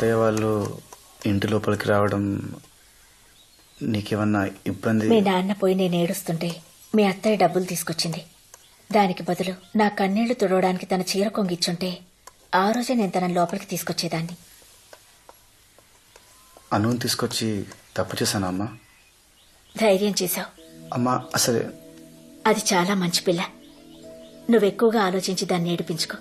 అత్తయ్య వాళ్ళు ఇంటి లోపలికి రావడం నీకేమన్నా ఇబ్బంది? మీ నాన్న పోయి నేను ఏడుస్తుంటే మీ అత్తయ్య డబ్బులు తీసుకొచ్చింది. దానికి బదులు నా కన్నీళ్లు తుడవడానికి తన చీర కొంగిచ్చుంటే ఆ రోజే నేను తన లోపలికి తీసుకొచ్చేదాన్ని. అనుని తీసుకొచ్చి తప్పు చేశానా అమ్మా? ధైర్యం చేశావు అమ్మా. అసలే అది చాలా మంచి పిల్ల. నువ్వెక్కువగా ఆలోచించి దాన్ని ఏడిపించుకో.